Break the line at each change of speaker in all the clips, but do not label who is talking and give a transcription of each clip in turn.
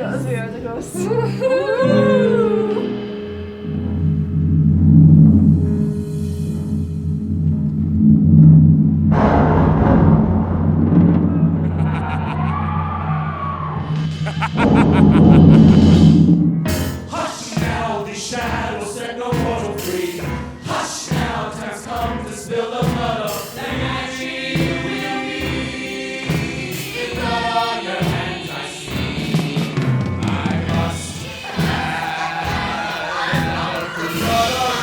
Hush now, these shadows set no mortal free. Hush now, time's come to spill the blood of the magic will be. In all your hands I see. I must have enough to blood of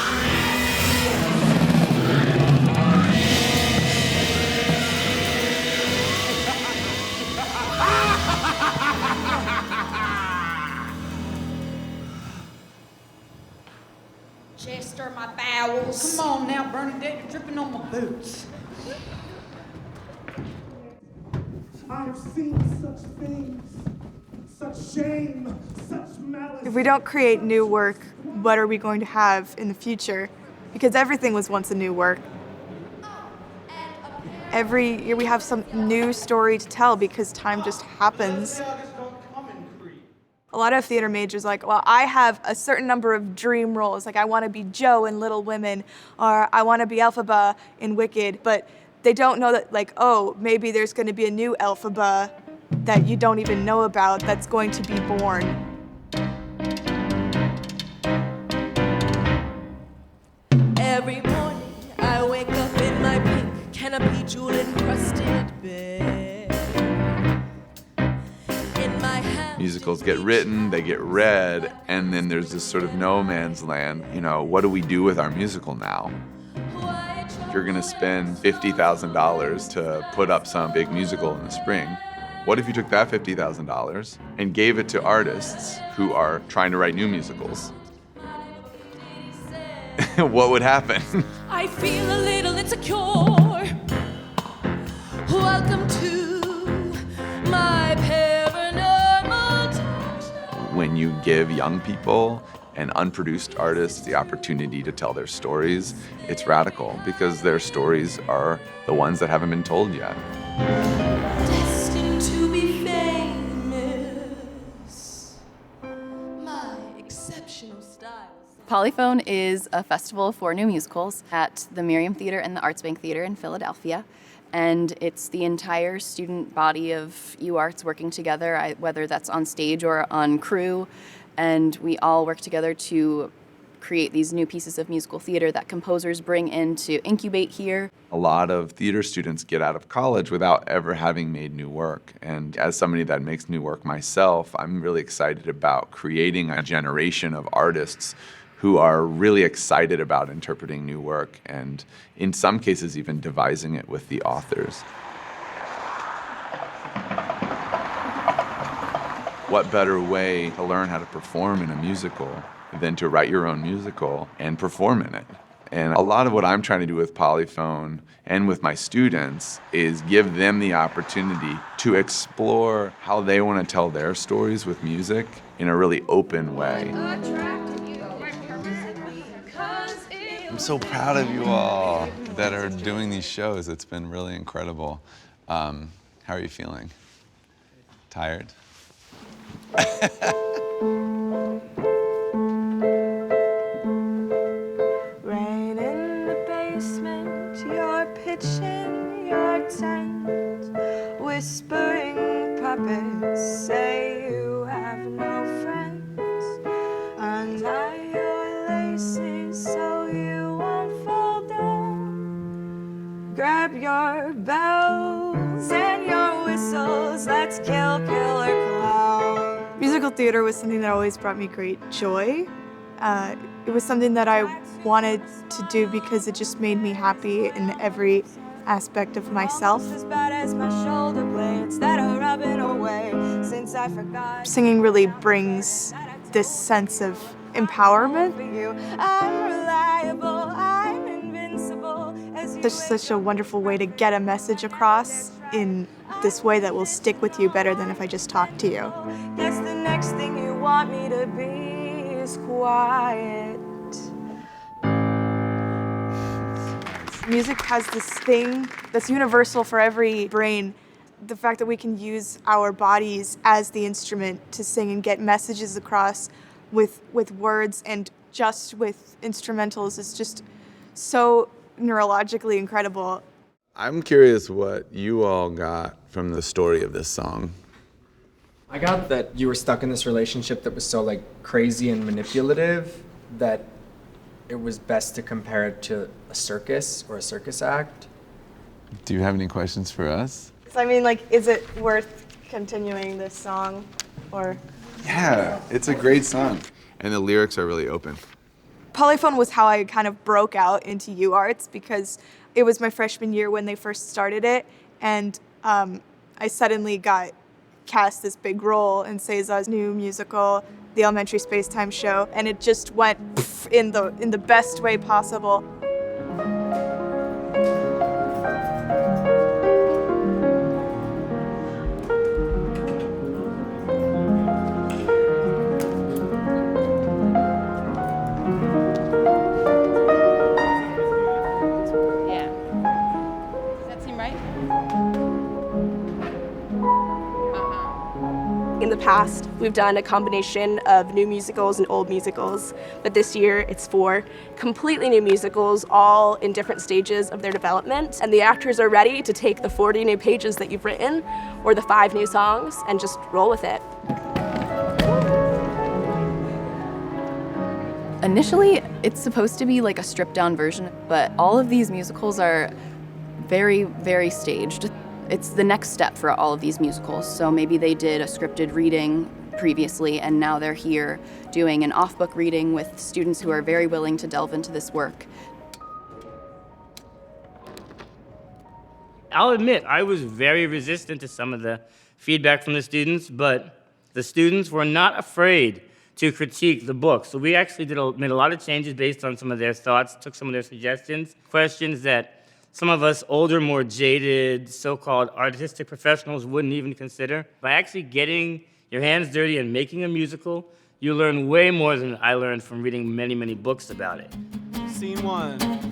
Chester, my bowels.
Come on now, Bernadette, you're dripping on my boots.
I have seen such things, such shame, such malice.
If we don't create new work, what are we going to have in the future? Because everything was once a new work. Every year we have some new story to tell because time just happens. A lot of theater majors like, well, I have a certain number of dream roles, like I want to be Joe in Little Women, or I want to be Elphaba in Wicked, but they don't know that, like, oh, maybe there's going to be a new Elphaba that you don't even know about that's going to be born.
Every morning I wake up in my pink canopy jewel encrusted bed. In my hand,
Musicals get written, they get read, and then there's this sort of no man's land. You know, what do we do with our musical now? You're gonna spend $50,000 to put up some big musical in the spring. What if you took that $50,000 and gave it to artists who are trying to write new musicals? What would happen?
I feel a little insecure. Welcome to my paranormal touch.
When you give young people and unproduced artists the opportunity to tell their stories, it's radical because their stories are the ones that haven't been told yet.
Destined to be famous. My exceptional style.
Polyphone is a festival for new musicals at the Miriam Theater and the Arts Bank Theater in Philadelphia. And it's the entire student body of UArts working together, whether that's on stage or on crew. And we all work together to create these new pieces of musical theater that composers bring in to incubate here.
A lot of theater students get out of college without ever having made new work. And as somebody that makes new work myself, I'm really excited about creating a generation of artists who are really excited about interpreting new work and in some cases even devising it with the authors. What better way to learn how to perform in a musical than to write your own musical and perform in it? And a lot of what I'm trying to do with Polyphone and with my students is give them the opportunity to explore how they want to tell their stories with music in a really open way. I'm so proud of you all that are doing these shows. It's been really incredible. How are you feeling? Tired?
Rain in the basement, you're pitching your tent, whispering puppets say you have no friends. Untie your laces so you won't fall down. Grab your bells and your whistles, let's kill killer clowns. Musical theater was something that always brought me great joy. It was something that I wanted to do because it just made me happy in every aspect of myself. As bad as my shoulder blades that are rubbing away since I forgot. Singing really brings this sense of empowerment. I'm reliable, I'm invincible. There's such a wonderful way to get a message across in this way that will stick with you better than if I just talk to you. Guess the next thing you want me to be is quiet. Music has this thing that's universal for every brain the fact that we can use our bodies as the instrument to sing and get messages across with words and just with instrumentals is just so neurologically incredible.
I'm curious what you all got from the story of this song.
I got that you were stuck in this relationship that was so like crazy and manipulative that it was best to compare it to a circus or a circus act.
Do you have any questions for us?
So I mean, like, is it worth continuing this song, or?
Yeah, it's a great song. And the lyrics are really open.
Polyphone was how I kind of broke out into UArts because it was my freshman year when they first started it, and I suddenly got cast this big role in César's new musical, The Elementary Space-Time Show, and it just went in the best way possible.
In the past, we've done a combination of new musicals and old musicals, but this year it's 4 completely new musicals, all in different stages of their development, and the actors are ready to take the 40 new pages that you've written, or the 5 new songs, and just roll with it.
Initially, it's supposed to be like a stripped-down version, but all of these musicals are very, very staged. It's the next step for all of these musicals. So maybe they did a scripted reading previously, and now they're here doing an off-book reading with students who are very willing to delve into this work.
I'll admit, I was very resistant to some of the feedback from the students, but the students were not afraid to critique the book. So we actually made a lot of changes based on some of their thoughts, took some of their suggestions, questions that some of us older, more jaded, so-called artistic professionals wouldn't even consider. By actually getting your hands dirty and making a musical, you learn way more than I learned from reading many, many books about it.
Scene 1.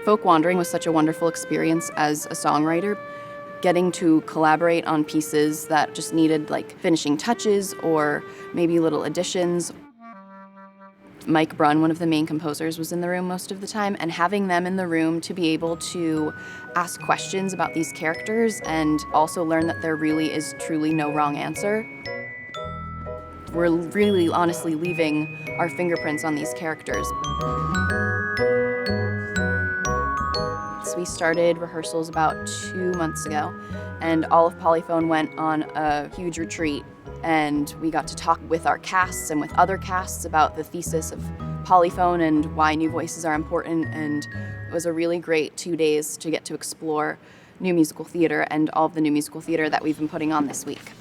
Folk Wandering was such a wonderful experience as a songwriter, getting to collaborate on pieces that just needed like finishing touches or maybe little additions. Mike Brun, one of the main composers, was in the room most of the time, and having them in the room to be able to ask questions about these characters and also learn that there really is truly no wrong answer. We're really honestly leaving our fingerprints on these characters. We started rehearsals about 2 months ago, and all of Polyphone went on a huge retreat, and we got to talk with our casts and with other casts about the thesis of Polyphone and why new voices are important, and it was a really great 2 days to get to explore new musical theater and all of the new musical theater that we've been putting on this week.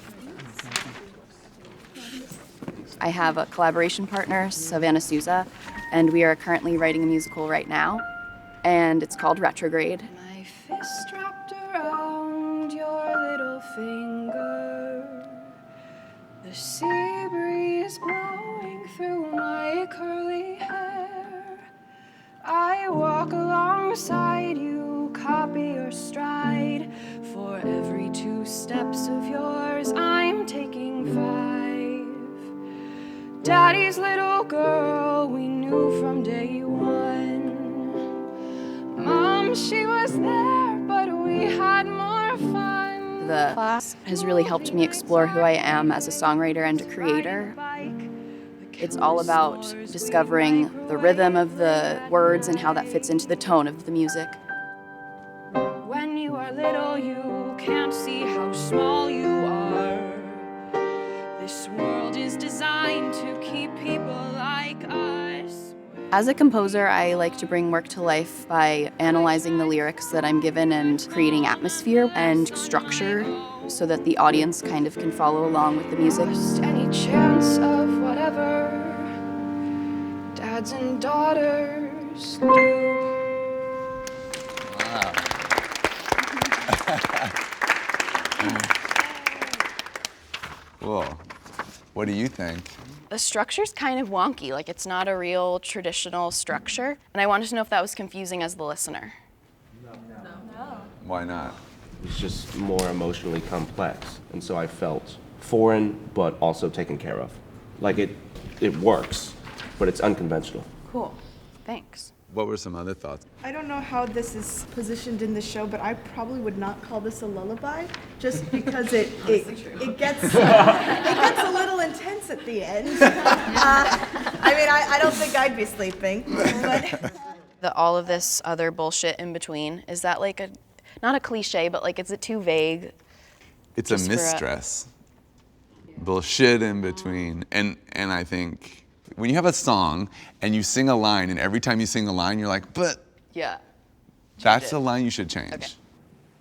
I have a collaboration partner, Savannah Souza, and we are currently writing a musical right now, and it's called Retrograde.
My fist wrapped around your little finger, the sea breeze blowing through my curly hair. I walk alongside you, copy your stride. For every 2 steps of yours, I'm taking 5. Daddy's little girl, we knew from day 1. Mom, she was there, but we had more fun.
The class has really helped me explore who I am as a songwriter and a creator. It's all about discovering the rhythm of the words and how that fits into the tone of the music.
When you are little, you can't see how small you are. This world is designed to keep people like us.
As a composer, I like to bring work to life by analyzing the lyrics that I'm given and creating atmosphere and structure so that the audience kind of can follow along with the music.
Just any chance of whatever dads and daughters do.
Whoa. What do you think?
The structure's kind of wonky, like it's not a real traditional structure. And I wanted to know if that was confusing as the listener.
Why not?
It's just more emotionally complex. And so I felt foreign, but also taken care of. Like it works, but it's unconventional.
Cool, thanks.
What were some other thoughts?
I don't know how this is positioned in the show, but I probably would not call this a lullaby, just because it gets a little intense at the end. I mean, I don't think I'd be sleeping. But
All of this other bullshit in between, is that like not a cliche, but like is it too vague?
It's a mistress. Bullshit in between. And I think when you have a song and you sing a line, and every time you sing a line, you're like, but
Yeah.
that's a line you should change.
Okay.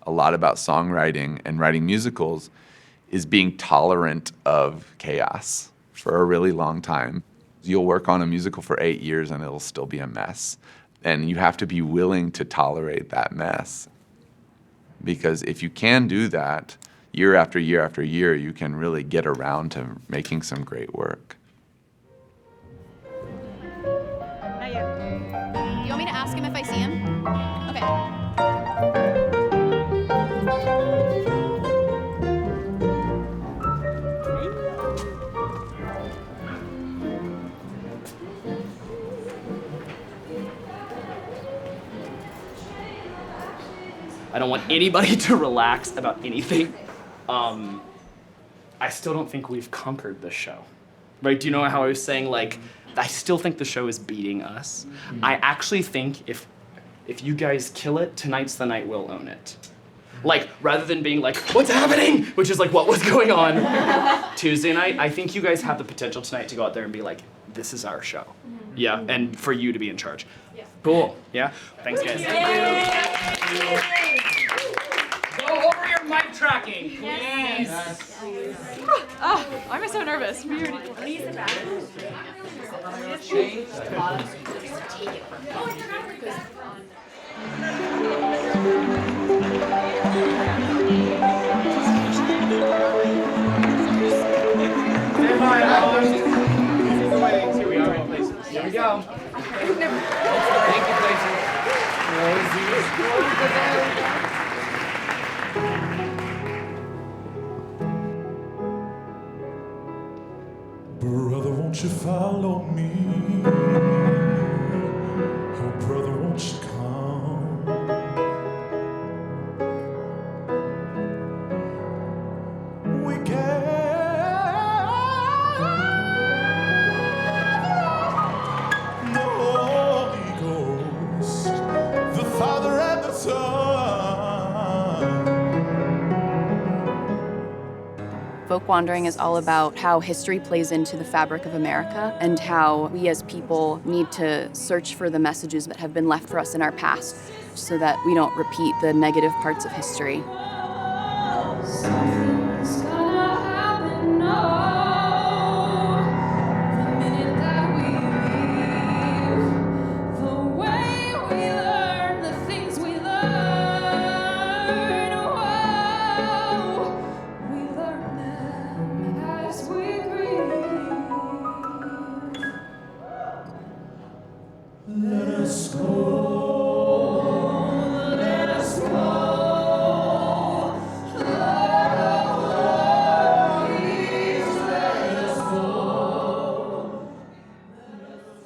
A lot about songwriting and writing musicals is being tolerant of chaos for a really long time. You'll work on a musical for 8 years and it'll still be a mess. And you have to be willing to tolerate that mess. Because if you can do that, year after year after year, you can really get around to making some great work.
Do you want me to ask him if I see him? Okay.
I don't want anybody to relax about anything. I still don't think we've conquered this show. Right? Do you know how I was saying, like, I still think the show is beating us. I actually think if you guys kill it, tonight's the night we'll own it. Like, rather than being like, what's happening? Which is like, what was going on Tuesday night, I think you guys have the potential tonight to go out there and be like, this is our show. Yeah, and for you to be in charge. Yeah. Cool, yeah? Thanks, guys. Go over your mic tracking, please. Yes.
Oh, why am I so nervous?
Here we are in places. Here we go. Thank you, places.
Brother, won't you follow me? Oh, brother, won't you come? We the Holy Ghost, the Father and the Son.
Folk Wandering is all about how history plays into the fabric of America and how we as people need to search for the messages that have been left for us in our past so that we don't repeat the negative parts of history.
Something's gonna happen, no. The minute that we leave, the way we learn, the things we learn, whoa, we learn them as we grieve.
Let us go. Let us go.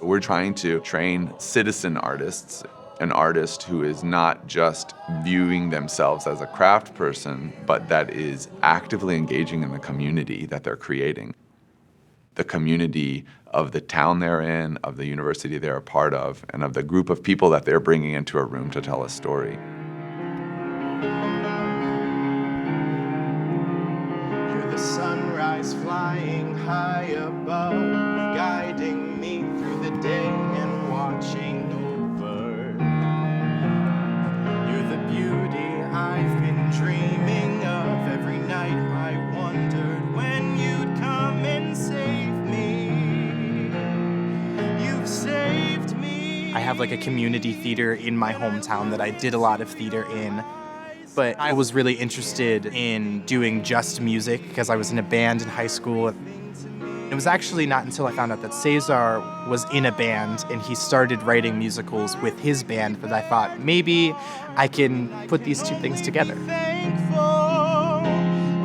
We're trying to train citizen artists, an artist who is not just viewing themselves as a craft person, but that is actively engaging in the community that they're creating. The community of the town they're in, of the university they're a part of, and of the group of people that they're bringing into a room to tell a story.
You're the sunrise flying high above, guiding me through the day and watching beauty I've been dreaming of. Every night I wondered when you'd come and save me. You've saved me.
I have like a community theater in my hometown that I did a lot of theater in. But I was really interested in doing just music because I was in a band in high school. It was actually not until I found out that César was in a band and he started writing musicals with his band that I thought maybe I can put these two things together.
Thankful,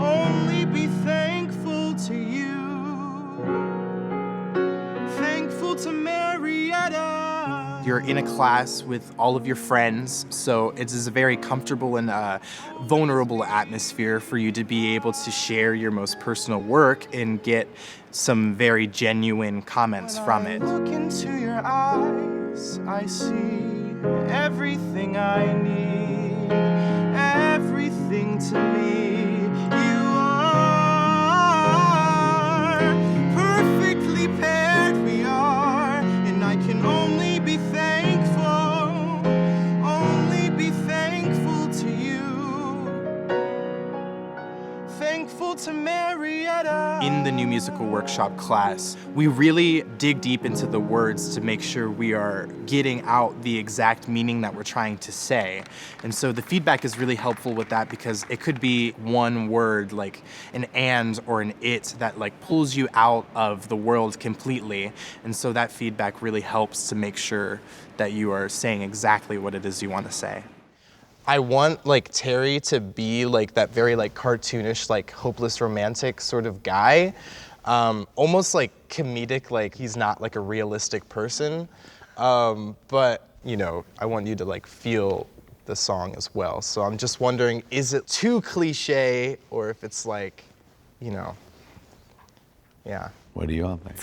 only be thankful to you. Thankful to Marietta.
You're in a class with all of your friends, so it is a very comfortable and vulnerable atmosphere for you to be able to share your most personal work and get some very genuine comments from it.
Look into your eyes, I see everything I need, everything to me. You are perfectly paired, we are, and I can only be thankful to you. Thankful to Marietta.
In the new musical workshop class, we really dig deep into the words to make sure we are getting out the exact meaning that we're trying to say. And so the feedback is really helpful with that because it could be one word like an and or an it that like pulls you out of the world completely. And so that feedback really helps to make sure that you are saying exactly what it is you want to say.
I want like Terry to be like that very like cartoonish, like hopeless romantic sort of guy. Almost like comedic, like he's not like a realistic person. But you know, I want you to like feel the song as well. So I'm just wondering, is it too cliche or if it's like, you know, yeah.
What do you all think?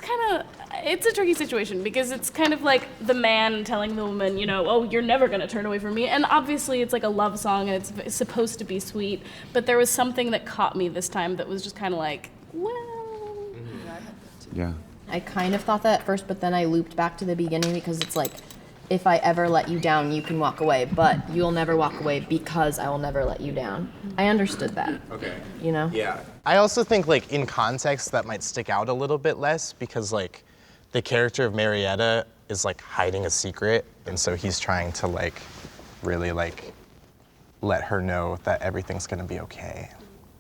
It's a tricky situation because it's kind of like the man telling the woman, you know, oh, you're never gonna turn away from me. And obviously it's like a love song and it's supposed to be sweet, but there was something that caught me this time that was just kind of like, well.
Yeah.
I kind of thought that at first, but then I looped back to the beginning because it's like, if I ever let you down, you can walk away, but you'll never walk away because I will never let you down. I understood that.
Okay.
You know?
Yeah. I also think like in context that might stick out a little bit less because like the character of Marietta is like hiding a secret and so he's trying to like really like let her know that everything's gonna be okay.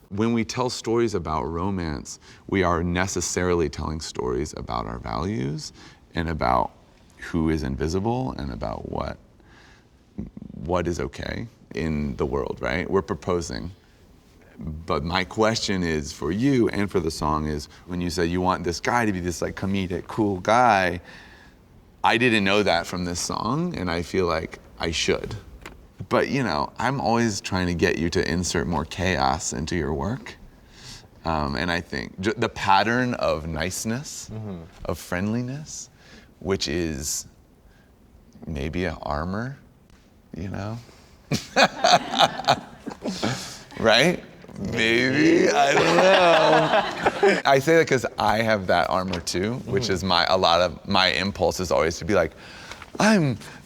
When we tell stories about romance, we are necessarily telling stories about our values and about who is invisible and about what is okay in the world, right? We're proposing. But my question is for you and for the song is when you say you want this guy to be this like comedic, cool guy, I didn't know that from this song and I feel like I should. But you know, I'm always trying to get you to insert more chaos into your work. And I think the pattern of niceness, of friendliness, which is maybe an armor, you know? Right? Maybe, I don't know. I say that because I have that armor too, which is a lot of my impulse is always to be like,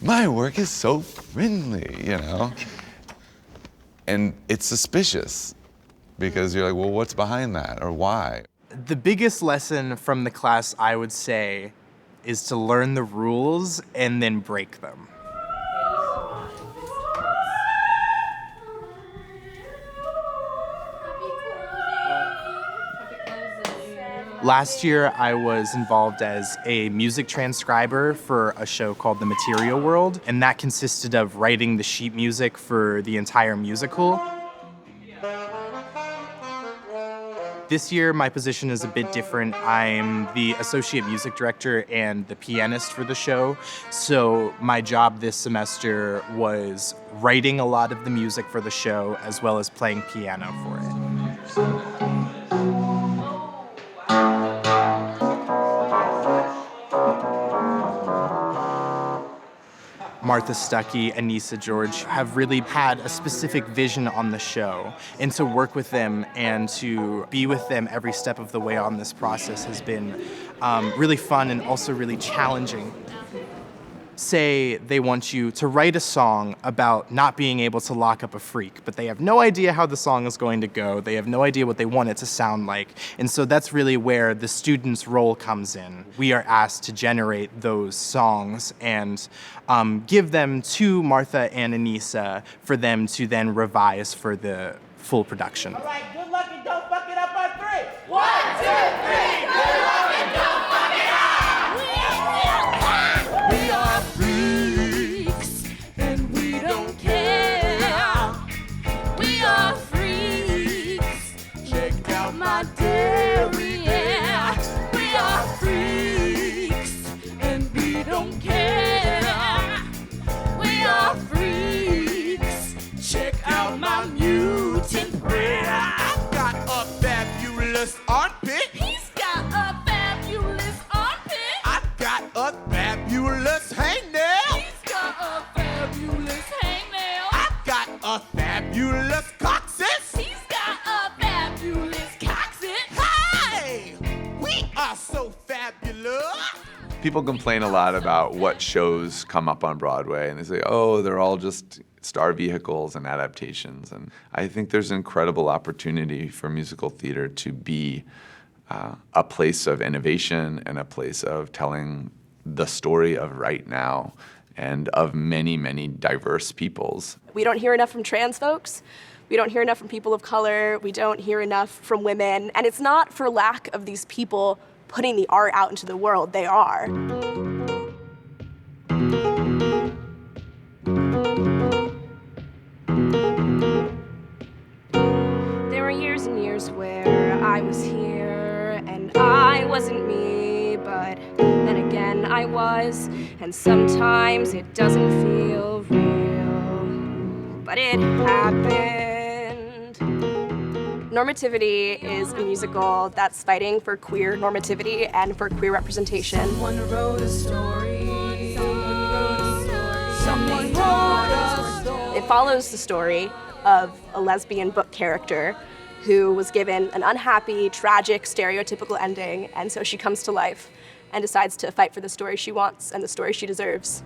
my work is so friendly, you know? And it's suspicious because you're like, well, what's behind that or why?
The biggest lesson from the class, I would say, is to learn the rules and then break them. Last year, I was involved as a music transcriber for a show called The Material World, and that consisted of writing the sheet music for the entire musical. This year, my position is a bit different. I'm the associate music director and the pianist for the show. So my job this semester was writing a lot of the music for the show as well as playing piano for it. Martha Stuckey and Nisa George have really had a specific vision on the show, and to work with them and to be with them every step of the way on this process has been really fun and also really challenging. say they want you to write a song about not being able to lock up a freak, but they have no idea how the song is going to go. They have no idea what they want it to sound like. And so that's really where the student's role comes in. We are asked to generate those songs and give them to Martha and Anissa for them to then revise for the full production.
All right, good luck and don't fuck it up on 3. 1, 2, 3, good luck and don't fuck it up! We are freaks and we don't care. We are freaks, check out my derriere. We are freaks and we don't care. We are freaks, check out my mutant prayer. I've got a fabulous armpit. He's got a fabulous armpit. I've got a fabulous hangnail. He's got a fabulous hangnail. I've got a fabulous coccyx. He's got a fabulous coccyx. Hey, we are so fabulous.
People complain a lot about what shows come up on Broadway, and they say, oh, they're all just star vehicles and adaptations. And I think there's an incredible opportunity for musical theater to be a place of innovation and a place of telling the story of right now and of many, many diverse peoples.
We don't hear enough from trans folks. We don't hear enough from people of color. We don't hear enough from women. And it's not for lack of these people putting the art out into the world. They are. There were years and years where I was here and I wasn't me, but then again I was, and sometimes it doesn't feel real, but it happened. Normativity is a musical that's fighting for queer normativity and for queer representation.
Someone wrote a story. Someone wrote a story.
It follows the story of a lesbian book character who was given an unhappy, tragic, stereotypical ending, and so she comes to life and decides to fight for the story she wants and the story she deserves.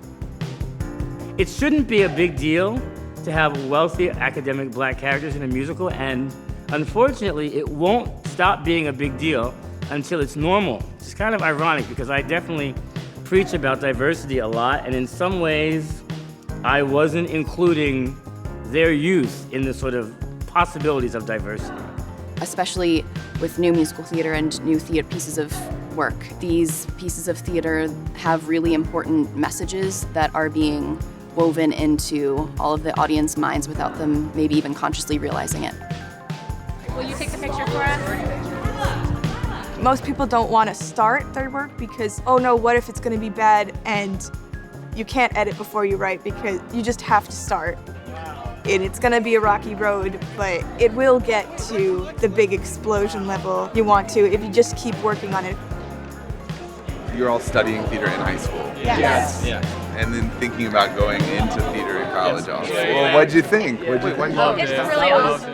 It shouldn't be a big deal to have wealthy academic black characters in a musical, and unfortunately, it won't stop being a big deal until it's normal. It's kind of ironic because I definitely preach about diversity a lot, and in some ways, I wasn't including their youth in the sort of possibilities of diversity.
Especially with new musical theater and new theater pieces of work. These pieces of theater have really important messages that are being woven into all of the audience minds without them maybe even consciously realizing it.
Will you take the picture for us?
Most people don't want to start their work because, oh no, what if it's going to be bad? And you can't edit before you write because you just have to start. And it's going to be a rocky road, but it will get to the big explosion level you want to if you just keep working on it.
You're all studying theater in high school.
Yes.
Yeah. And then thinking about going into theater in college also. Well, what'd you think?
It's really awesome.